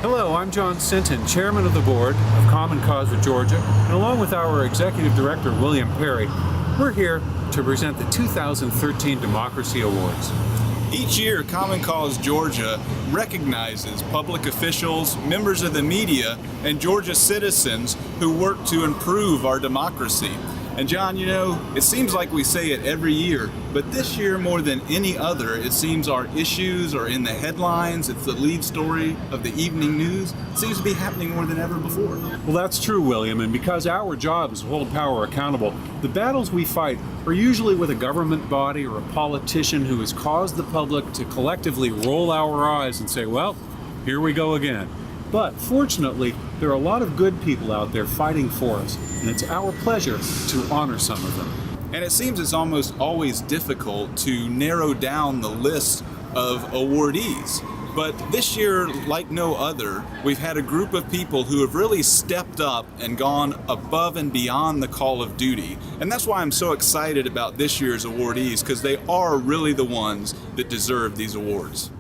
Hello, I'm John Sinton, Chairman of the Board of Common Cause of Georgia, and along with our Executive Director, William Perry, we're here to present the 2013 Democracy Awards. Each year, Common Cause Georgia recognizes public officials, members of the media, and Georgia citizens who work to improve our democracy. And John, you know, it seems like we say it every year, but this year more than any other, it seems our issues are in the headlines, it's the lead story of the evening news. It seems to be happening more than ever before. Well, that's true, William, and because our job is to hold power accountable, the battles we fight are usually with a government body or a politician who has caused the public to collectively roll our eyes and say, well, here we go again. But fortunately, there are a lot of good people out there fighting for us, and it's our pleasure to honor some of them. And it seems it's almost always difficult to narrow down the list of awardees. But this year, like no other, we've had a group of people who have really stepped up and gone above and beyond the call of duty. And that's why I'm so excited about this year's awardees, because they are really the ones that deserve these awards.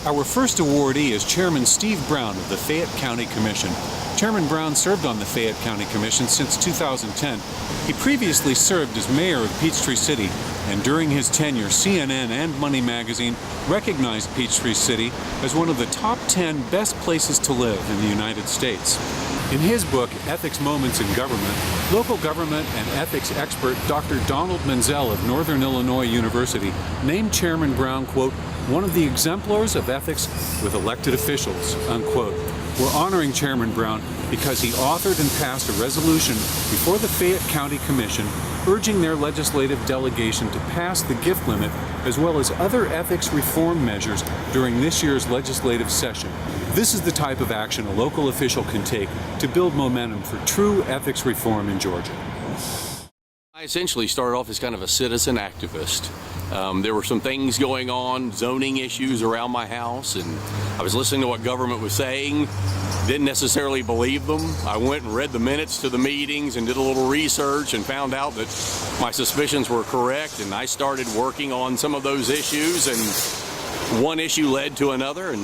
Our first awardee is Chairman Steve Brown of the Fayette County Commission. Chairman Brown served on the Fayette County Commission since 2010. He previously served as mayor of Peachtree City, and during his tenure, CNN and Money Magazine recognized Peachtree City as one of the top 10 best places to live in the United States. In his book, Ethics Moments in Government, local government and ethics expert Dr. Donald Menzel of Northern Illinois University named Chairman Brown, quote, one of the exemplars of ethics with elected officials, unquote. We're honoring Chairman Brown because he authored and passed a resolution before the Fayette County Commission urging their legislative delegation to pass the gift limit as well as other ethics reform measures during this year's legislative session. This is the type of action a local official can take to build momentum for true ethics reform in Georgia. I essentially started off as kind of a citizen activist. There were some things going on, zoning issues around my house, and I was listening to what government was saying, didn't necessarily believe them. I went and read the minutes to the meetings and did a little research and found out that my suspicions were correct, and I started working on some of those issues, and one issue led to another, and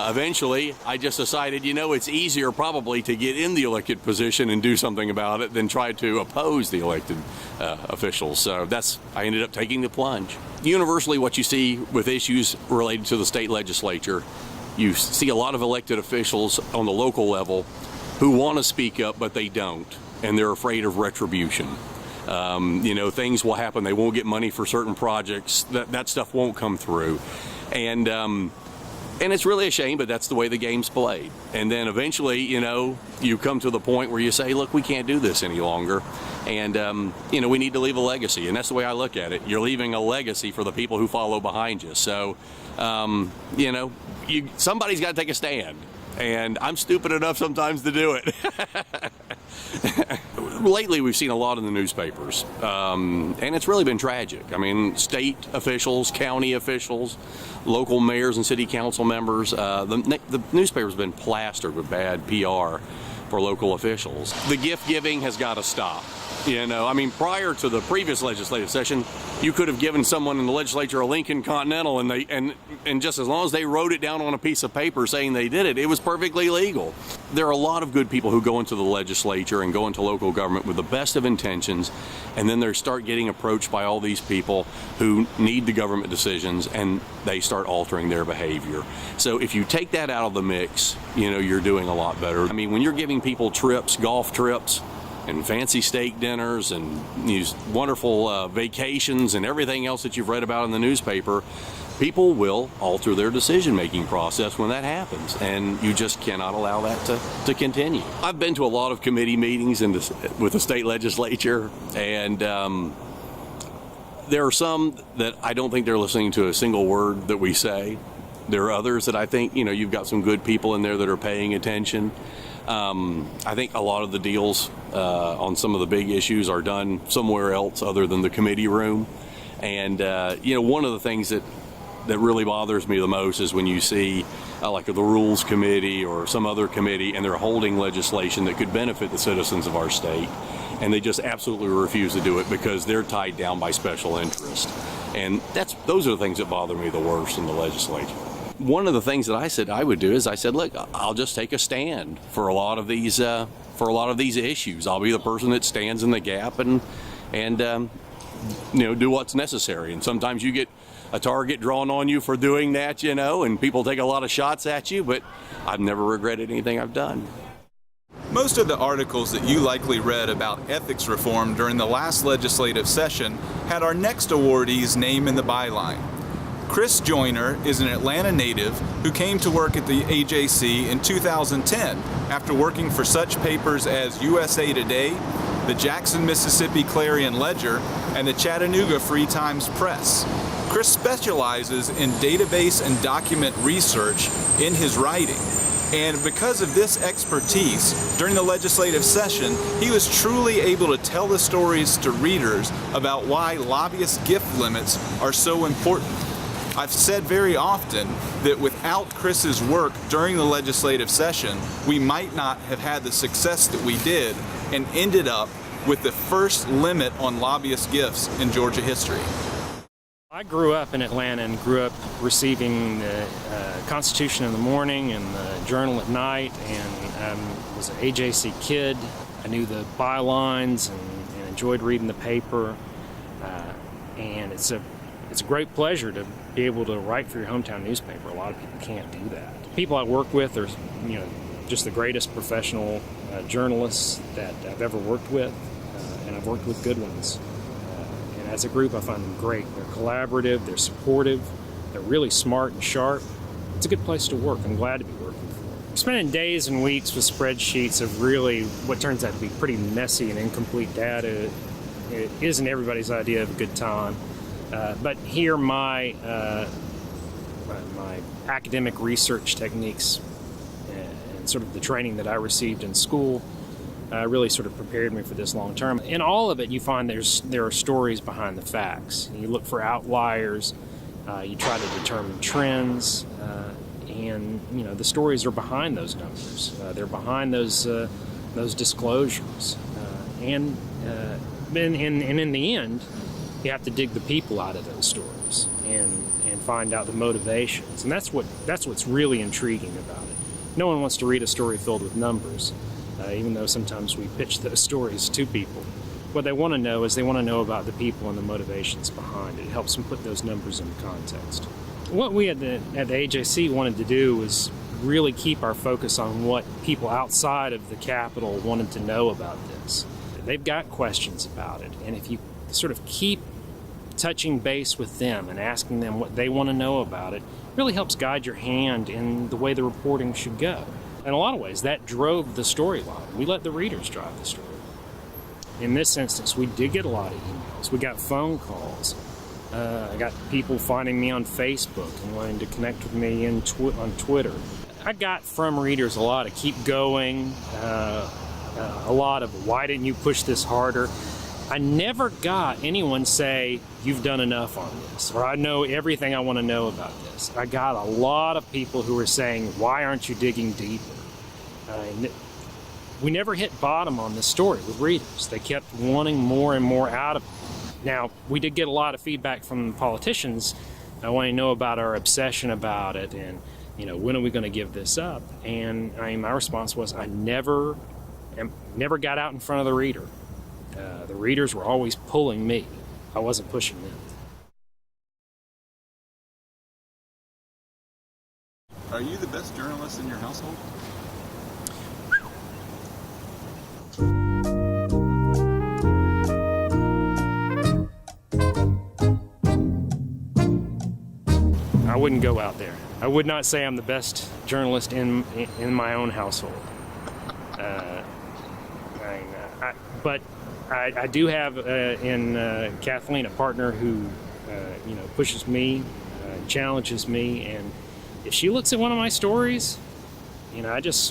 eventually I just decided, you know, it's easier probably to get in the elected position and do something about it than try to oppose the elected officials. So I ended up taking the plunge. Universally, what you see with issues related to the state legislature, you see a lot of elected officials on the local level who want to speak up, but they don't, and they're afraid of retribution. You know, things will happen. They won't get money for certain projects. That stuff won't come through. And it's really a shame, but that's the way the game's played. And then eventually, you know, you come to the point where you say, look, we can't do this any longer. And, you know, we need to leave a legacy. And that's the way I look at it. You're leaving a legacy for the people who follow behind you. So, you know, somebody's got to take a stand. And I'm stupid enough sometimes to do it. Lately, we've seen a lot in the newspapers, and it's really been tragic. I mean, state officials, county officials, local mayors and city council members, the newspaper's been plastered with bad PR for local officials. The gift giving has got to stop. You know, I mean, prior to the previous legislative session, you could have given someone in the legislature a Lincoln Continental, and just as long as they wrote it down on a piece of paper saying they did it, it was perfectly legal. There are a lot of good people who go into the legislature and go into local government with the best of intentions, and then they start getting approached by all these people who need the government decisions, and they start altering their behavior. So if you take that out of the mix, you know, you're doing a lot better. I mean, when you're giving people trips, golf trips, and fancy steak dinners and these wonderful vacations and everything else that you've read about in the newspaper, people will alter their decision-making process when that happens, and you just cannot allow that to continue. I've been to a lot of committee meetings with the state legislature, and there are some that I don't think they're listening to a single word that we say. There are others that I think, you know, you've got some good people in there that are paying attention. I think a lot of the deals on some of the big issues are done somewhere else other than the committee room. And, you know, one of the things that really bothers me the most is when you see like the Rules Committee or some other committee, and they're holding legislation that could benefit the citizens of our state, and they just absolutely refuse to do it because they're tied down by special interest. And those are the things that bother me the worst in the legislature. one of the things that I said I would do is I said, look, I'll just take a stand for a lot of these issues. I'll be the person that stands in the gap and do what's necessary. And sometimes you get a target drawn on you for doing that, and people take a lot of shots at you, but I've never regretted anything I've done. Most of the articles that you likely read about ethics reform during the last legislative session had our next awardee's name in the byline. Chris Joyner is an Atlanta native who came to work at the AJC in 2010 after working for such papers as USA Today, the Jackson, Mississippi Clarion Ledger, and the Chattanooga Free Times Press. Chris specializes in database and document research in his writing. And because of this expertise, during the legislative session, he was truly able to tell the stories to readers about why lobbyist gift limits are so important. I've said very often that without Chris's work during the legislative session, we might not have had the success that we did and ended up with the first limit on lobbyist gifts in Georgia history. I grew up in Atlanta and grew up receiving the Constitution in the morning and the Journal at night, and was an AJC kid. I knew the bylines and enjoyed reading the paper, and it's a great pleasure to be able to write for your hometown newspaper. A lot of people can't do that. People I work with are, just the greatest professional journalists that I've ever worked with, and I've worked with good ones. And as a group, I find them great. They're collaborative, they're supportive, they're really smart and sharp. It's a good place to work. I'm glad to be working for them. Spending days and weeks with spreadsheets of really what turns out to be pretty messy and incomplete data, it isn't everybody's idea of a good time. But here, my academic research techniques and sort of the training that I received in school really sort of prepared me for this long term. In all of it, you find there are stories behind the facts. You look for outliers, you try to determine trends, and the stories are behind those numbers. They're behind those disclosures, and in the end, you have to dig the people out of those stories and find out the motivations. And that's what's really intriguing about it. No one wants to read a story filled with numbers, even though sometimes we pitch those stories to people. What they want to know is they want to know about the people and the motivations behind it. It helps them put those numbers into context. What we at the AJC wanted to do was really keep our focus on what people outside of the Capitol wanted to know about this. They've got questions about it, and if you sort of keep touching base with them and asking them what they want to know about it, really helps guide your hand in the way the reporting should go. In a lot of ways, that drove the storyline. We let the readers drive the story. In this instance, we did get a lot of emails. We got phone calls. I got people finding me on Facebook and wanting to connect with me on Twitter. I got from readers a lot of keep going, a lot of why didn't you push this harder. I never got anyone say, you've done enough on this, or I know everything I want to know about this. I got a lot of people who were saying, why aren't you digging deeper? We never hit bottom on this story with readers. They kept wanting more and more out of it. Now, we did get a lot of feedback from politicians wanting to know about our obsession about it and, when are we going to give this up? And my response was, I never got out in front of the reader. The readers were always pulling me. I wasn't pushing them. Are you the best journalist in your household? I wouldn't go out there. I would not say I'm the best journalist in my own household. But I do have in Kathleen a partner who pushes me, challenges me, and if she looks at one of my stories, I just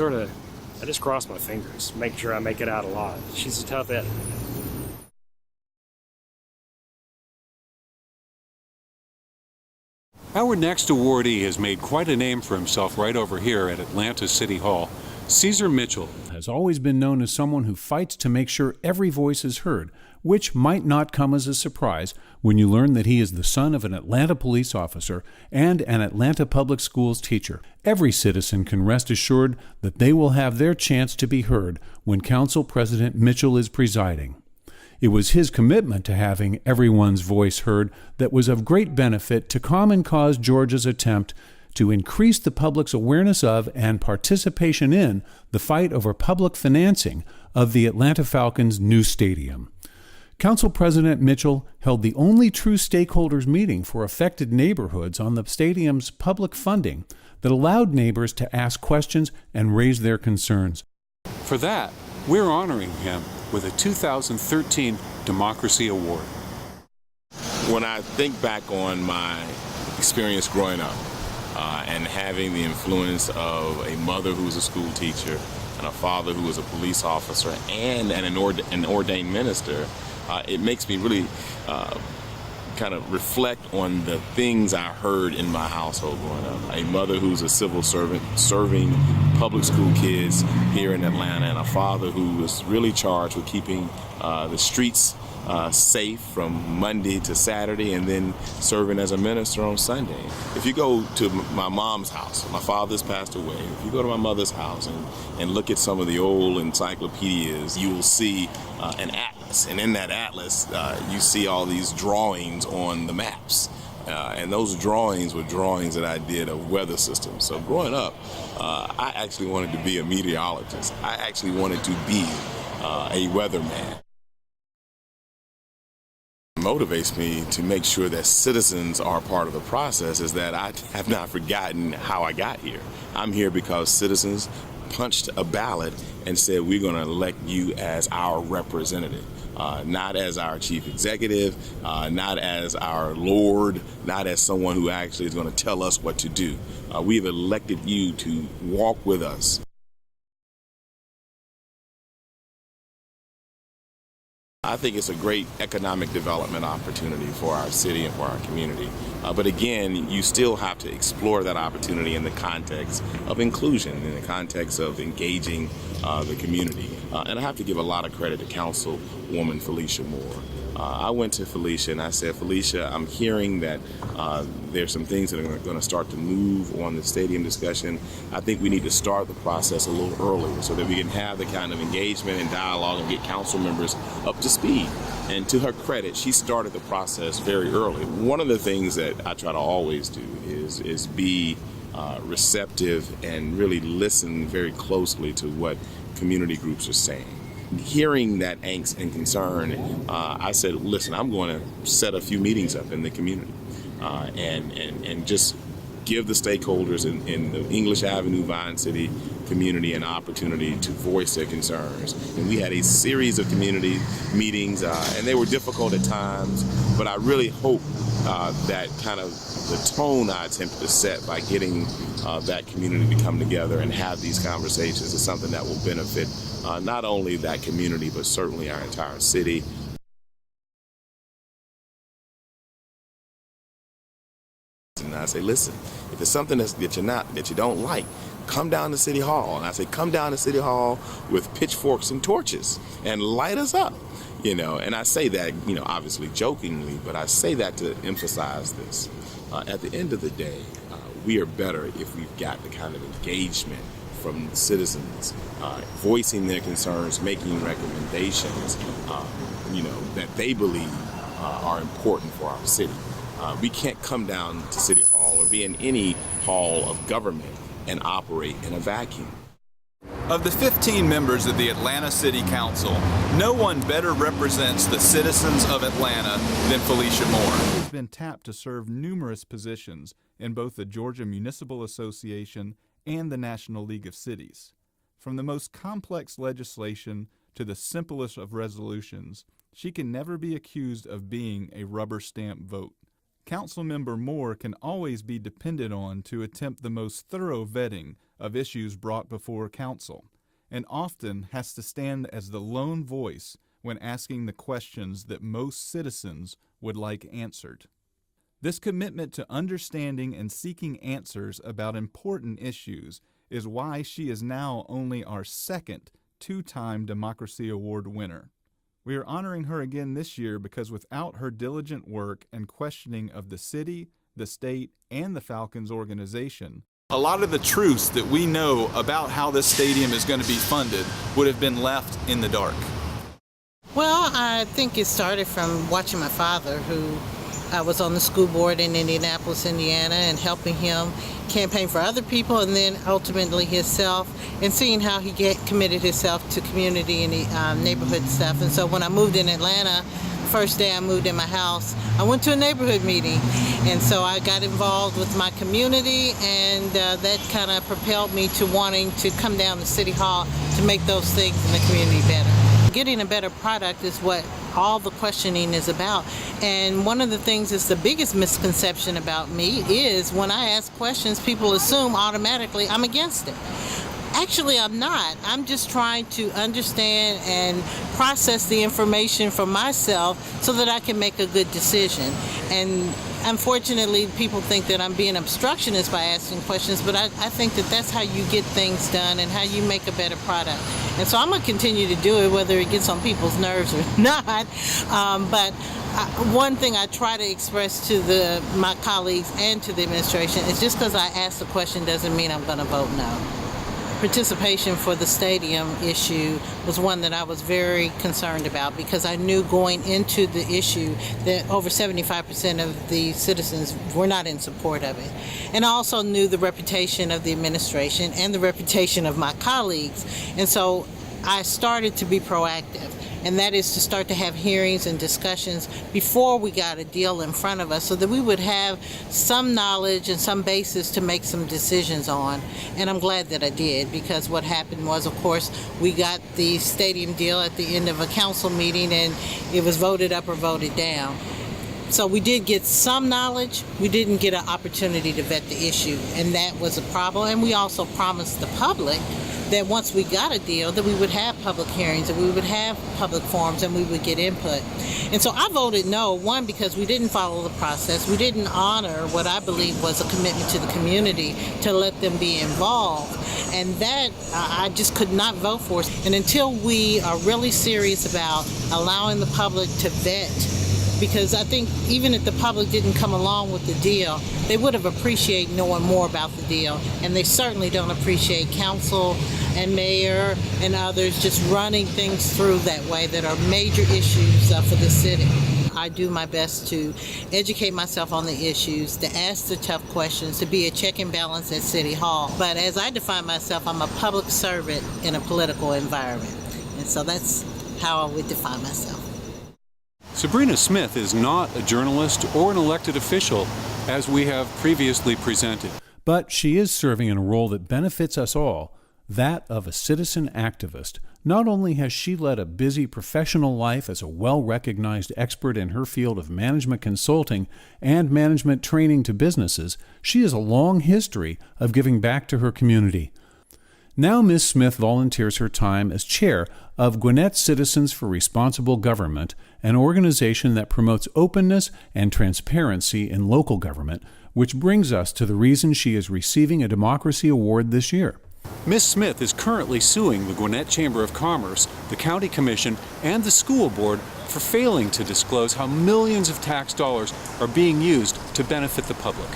cross my fingers, make sure I make it out alive. She's a tough editor. Our next awardee has made quite a name for himself right over here at Atlanta City Hall. Caesar Mitchell has always been known as someone who fights to make sure every voice is heard, which might not come as a surprise when you learn that he is the son of an Atlanta police officer and an Atlanta public schools teacher. Every citizen can rest assured that they will have their chance to be heard when Council President Mitchell is presiding. It was his commitment to having everyone's voice heard that was of great benefit to Common Cause Georgia's attempt to increase the public's awareness of and participation in the fight over public financing of the Atlanta Falcons' new stadium. Council President Mitchell held the only true stakeholders meeting for affected neighborhoods on the stadium's public funding that allowed neighbors to ask questions and raise their concerns. For that, we're honoring him with a 2013 Democracy Award. When I think back on my experience growing up and having the influence of a mother who was a school teacher and a father who was a police officer and an ordained minister, it makes me really kind of reflect on the things I heard in my household growing up. A mother who's a civil servant serving public school kids here in Atlanta, and a father who was really charged with keeping the streets safe from Monday to Saturday, and then serving as a minister on Sunday. If you go to my mom's house, my father's passed away. If you go to my mother's house and look at some of the old encyclopedias, you will see an atlas. And in that atlas, you see all these drawings on the maps. And those drawings were drawings that I did of weather systems. So growing up, I actually wanted to be a meteorologist. I actually wanted to be a weatherman. Motivates me to make sure that citizens are part of the process is that I have not forgotten how I got here. I'm here because citizens punched a ballot and said, we're going to elect you as our representative, not as our chief executive, not as our lord, not as someone who actually is going to tell us what to do. We've elected you to walk with us. I think it's a great economic development opportunity for our city and for our community. But again, you still have to explore that opportunity in the context of inclusion, in the context of engaging the community. And I have to give a lot of credit to Councilwoman Felicia Moore. I went to Felicia and I said, Felicia, I'm hearing that there's some things that are going to start to move on the stadium discussion. I think we need to start the process a little earlier so that we can have the kind of engagement and dialogue and get council members up to speed. And to her credit, she started the process very early. One of the things that I try to always do is be receptive and really listen very closely to what community groups are saying. Hearing that angst and concern, I said, listen, I'm going to set a few meetings up in the community and just give the stakeholders in the English Avenue, Vine City community an opportunity to voice their concerns. And we had a series of community meetings, and they were difficult at times, but I really hope that kind of the tone I attempted to set by getting that community to come together and have these conversations is something that will benefit not only that community, but certainly our entire city. And I say, listen, if there's something that you don't like, come down to City Hall. And I say, come down to City Hall with pitchforks and torches and light us up. And I say that, obviously jokingly, but I say that to emphasize this. At the end of the day, we are better if we've got the kind of engagement from citizens, voicing their concerns, making recommendations, that they believe are important for our city. We can't come down to City Hall or be in any hall of government and operate in a vacuum. Of the 15 members of the Atlanta City Council, no one better represents the citizens of Atlanta than Felicia Moore. She has been tapped to serve numerous positions in both the Georgia Municipal Association and the National League of Cities. From the most complex legislation to the simplest of resolutions, she can never be accused of being a rubber stamp vote. Councilmember Moore can always be depended on to attempt the most thorough vetting of issues brought before council, and often has to stand as the lone voice when asking the questions that most citizens would like answered. This commitment to understanding and seeking answers about important issues is why she is now only our second two-time Democracy Award winner. We are honoring her again this year because without her diligent work and questioning of the city, the state, and the Falcons organization, a lot of the truths that we know about how this stadium is going to be funded would have been left in the dark. Well, I think it started from watching my father, who I was on the school board in Indianapolis, Indiana, and helping him campaign for other people and then ultimately himself, and seeing how he committed himself to community and neighborhood stuff. And so when I moved in Atlanta, first day I moved in my house, I went to a neighborhood meeting, and so I got involved with my community, and that kind of propelled me to wanting to come down to City Hall to make those things in the community better. Getting a better product is what all the questioning is about. And one of the things that's the biggest misconception about me is when I ask questions, people assume automatically I'm against it. Actually, I'm not. I'm just trying to understand and process the information for myself so that I can make a good decision. And unfortunately, people think that I'm being obstructionist by asking questions, but I think that that's how you get things done and how you make a better product. And so I'm going to continue to do it, whether it gets on people's nerves or not. But one thing I try to express to my colleagues and to the administration is just because I ask the question doesn't mean I'm going to vote no. Participation for the stadium issue was one that I was very concerned about because I knew going into the issue that over 75% of the citizens were not in support of it. And I also knew the reputation of the administration and the reputation of my colleagues. And so I started to be proactive. And that is to start to have hearings and discussions before we got a deal in front of us so that we would have some knowledge and some basis to make some decisions on. And I'm glad that I did, because what happened was, of course, we got the stadium deal at the end of a council meeting and it was voted up or voted down. So we did get some knowledge. We didn't get an opportunity to vet the issue, and that was a problem. And we also promised the public that once we got a deal that we would have public hearings, that we would have public forums, and we would get input. And so I voted no, one, because we didn't follow the process. We didn't honor what I believe was a commitment to the community to let them be involved. And that I just could not vote for. And until we are really serious about allowing the public to vet, because I think even if the public didn't come along with the deal, they would have appreciated knowing more about the deal. And they certainly don't appreciate council and mayor and others just running things through that way that are major issues for the city. I do my best to educate myself on the issues, to ask the tough questions, to be a check and balance at City Hall. But as I define myself, I'm a public servant in a political environment. And so that's how I would define myself. Sabrina Smith is not a journalist or an elected official, as we have previously presented. But she is serving in a role that benefits us all, that of a citizen activist. Not only has she led a busy professional life as a well-recognized expert in her field of management consulting and management training to businesses, she has a long history of giving back to her community. Now Ms. Smith volunteers her time as chair of Gwinnett Citizens for Responsible Government, an organization that promotes openness and transparency in local government, which brings us to the reason she is receiving a Democracy Award this year. Ms. Smith is currently suing the Gwinnett Chamber of Commerce, the County Commission, and the school board for failing to disclose how millions of tax dollars are being used to benefit the public.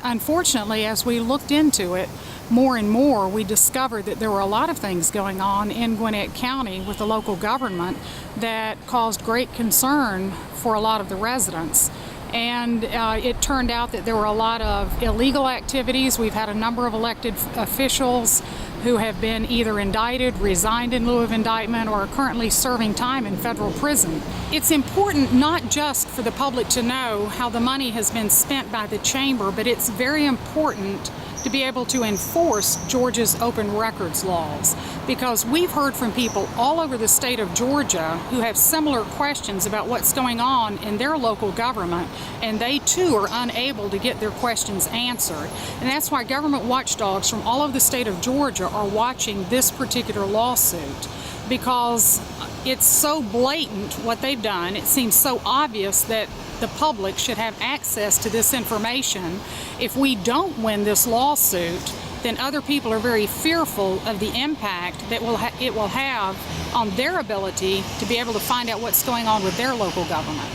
Unfortunately, as we looked into it more and more, we discovered that there were a lot of things going on in Gwinnett County with the local government that caused great concern for a lot of the residents. And it turned out that there were a lot of illegal activities. We've had a number of elected officials who have been either indicted, resigned in lieu of indictment, or are currently serving time in federal prison. It's important not just for the public to know how the money has been spent by the chamber, but it's very important to be able to enforce Georgia's open records laws, because we've heard from people all over the state of Georgia who have similar questions about what's going on in their local government, and they too are unable to get their questions answered. And that's why government watchdogs from all over the state of Georgia are watching this particular lawsuit, because it's so blatant what they've done. It seems so obvious that the public should have access to this information. If we don't win this lawsuit, then other people are very fearful of the impact that it will have on their ability to be able to find out what's going on with their local government.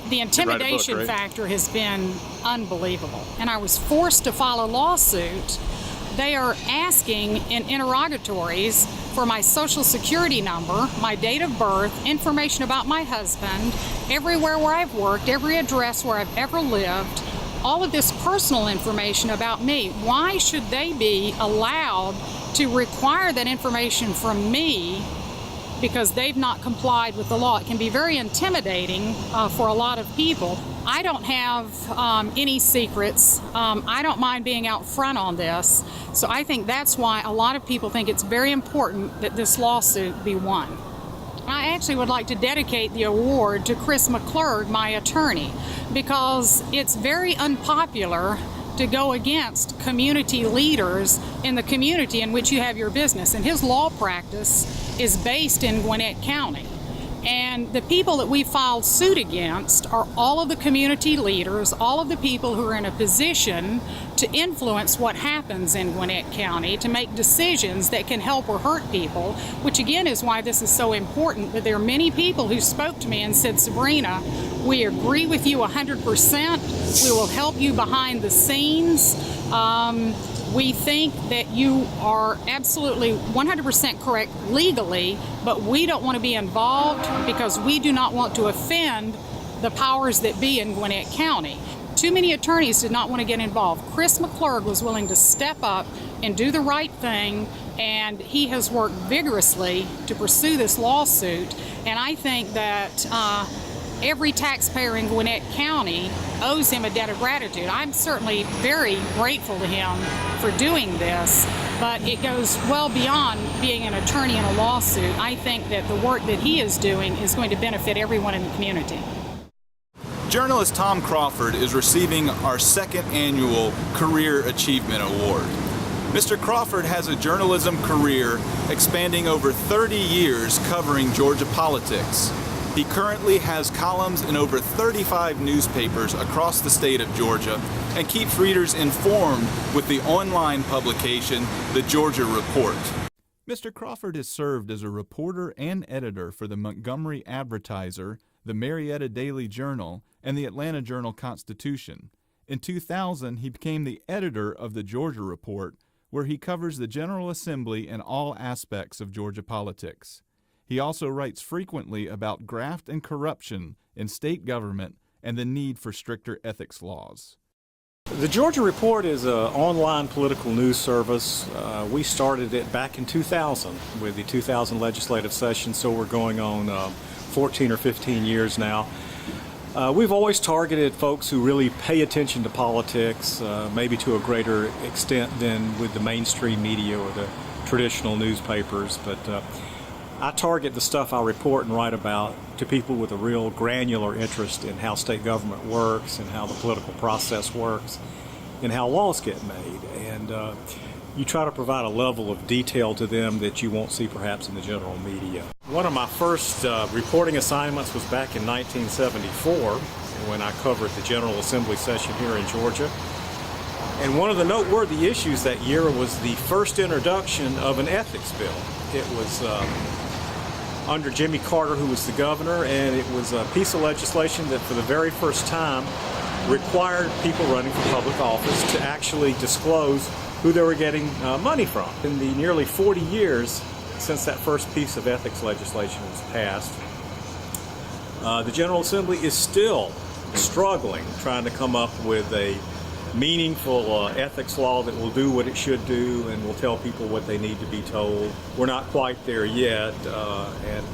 The intimidation factor has been unbelievable, and I was forced to file a lawsuit. They are asking in interrogatories for my social security number, my date of birth, information about my husband, everywhere where I've worked, every address where I've ever lived, all of this personal information about me. Why should they be allowed to require that information from me because they've not complied with the law? It can be very intimidating for a lot of people. I don't have any secrets. I don't mind being out front on this. So I think that's why a lot of people think it's very important that this lawsuit be won. I actually would like to dedicate the award to Chris McClurg, my attorney, because it's very unpopular to go against community leaders in the community in which you have your business. And his law practice is based in Gwinnett County. And the people that we filed suit against are all of the community leaders, all of the people who are in a position to influence what happens in Gwinnett County, to make decisions that can help or hurt people, which again is why this is so important. But there are many people who spoke to me and said, Sabrina, we agree with you 100%. We will help you behind the scenes. We think that you are absolutely 100% correct legally, but we don't want to be involved because we do not want to offend the powers that be in Gwinnett County. Too many attorneys did not want to get involved. Chris McClurg was willing to step up and do the right thing, and he has worked vigorously to pursue this lawsuit. And I think that every taxpayer in Gwinnett County owes him a debt of gratitude. I'm certainly very grateful to him for doing this, but it goes well beyond being an attorney in a lawsuit. I think that the work that he is doing is going to benefit everyone in the community. Journalist Tom Crawford is receiving our second annual Career Achievement Award. Mr. Crawford has a journalism career exspanning over 30 years covering Georgia politics. He currently has columns in over 35 newspapers across the state of Georgia and keeps readers informed with the online publication, The Georgia Report. Mr. Crawford has served as a reporter and editor for the Montgomery Advertiser, the Marietta Daily Journal, and the Atlanta Journal-Constitution. In 2000, he became the editor of the Georgia Report, where he covers the General Assembly and all aspects of Georgia politics. He also writes frequently about graft and corruption in state government and the need for stricter ethics laws. The Georgia Report is an online political news service. We started it back in 2000 with the 2000 legislative session, so we're going on 14 or 15 years now. We've always targeted folks who really pay attention to politics, maybe to a greater extent than with the mainstream media or the traditional newspapers, but I target the stuff I report and write about to people with a real granular interest in how state government works and how the political process works and how laws get made. And you try to provide a level of detail to them that you won't see perhaps in the general media. One of my first reporting assignments was back in 1974 when I covered the General Assembly session here in Georgia. And one of the noteworthy issues that year was the first introduction of an ethics bill. It was under Jimmy Carter, who was the governor, and it was a piece of legislation that for the very first time required people running for public office to actually disclose who they were getting money from. In the nearly 40 years since that first piece of ethics legislation was passed, the General Assembly is still struggling, trying to come up with a meaningful ethics law that will do what it should do and will tell people what they need to be told. We're not quite there yet, and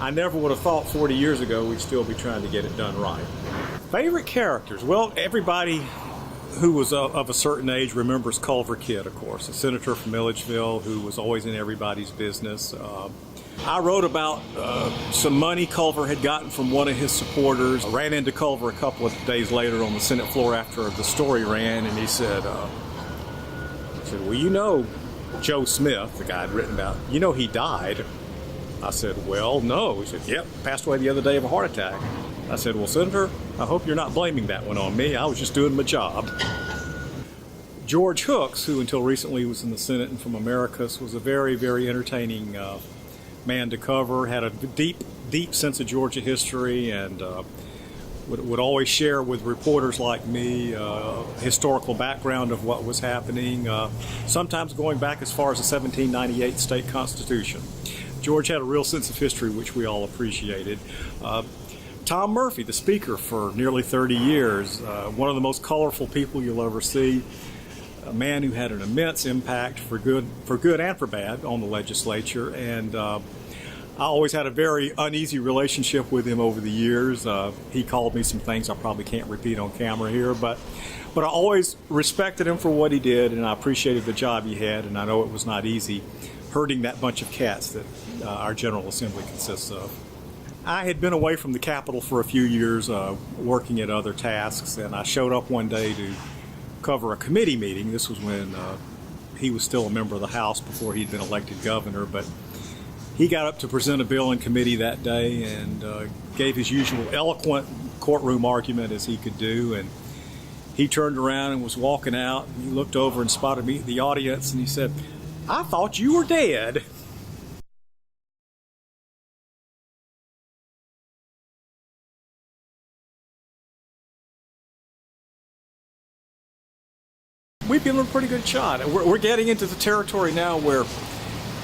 I never would have thought 40 years ago we'd still be trying to get it done right. Favorite characters? Well, everybody who was of a certain age remembers Culver Kidd, of course, a senator from Milledgeville who was always in everybody's business. I wrote about some money Culver had gotten from one of his supporters. I ran into Culver a couple of days later on the Senate floor after the story ran, and he said, well, you know Joe Smith, the guy I'd written about, you know he died. I said, well, no. He said, yep, passed away the other day of a heart attack. I said, well, Senator, I hope you're not blaming that one on me. I was just doing my job. George Hooks, who until recently was in the Senate and from Americus, was a very, very entertaining man to cover, had a deep sense of Georgia history, and would always share with reporters like me historical background of what was happening, sometimes going back as far as the 1798 state constitution. George had a real sense of history, which we all appreciated. Tom Murphy, the speaker for nearly 30 years, one of the most colorful people you'll ever see, a man who had an immense impact for good and for bad on the legislature, and I always had a very uneasy relationship with him over the years. He called me some things I probably can't repeat on camera here, but I always respected him for what he did, and I appreciated the job he had, and I know it was not easy herding that bunch of cats that our General Assembly consists of. I had been away from the Capitol for a few years working at other tasks, and I showed up one day to cover a committee meeting. This was when he was still a member of the House before he'd been elected governor, but he got up to present a bill in committee that day and gave his usual eloquent courtroom argument as he could do, and he turned around and was walking out, and he looked over and spotted me in the audience, and he said, "I thought you were dead." We've given him a pretty good shot. We're getting into the territory now where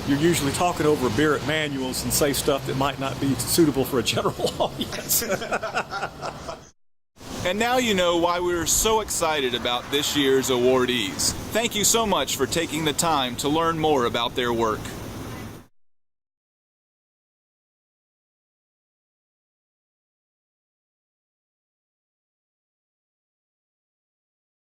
you're usually talking over a beer at Manuel's and say stuff that might not be suitable for a general audience. And now you know why we were so excited about this year's awardees. Thank you so much for taking the time to learn more about their work.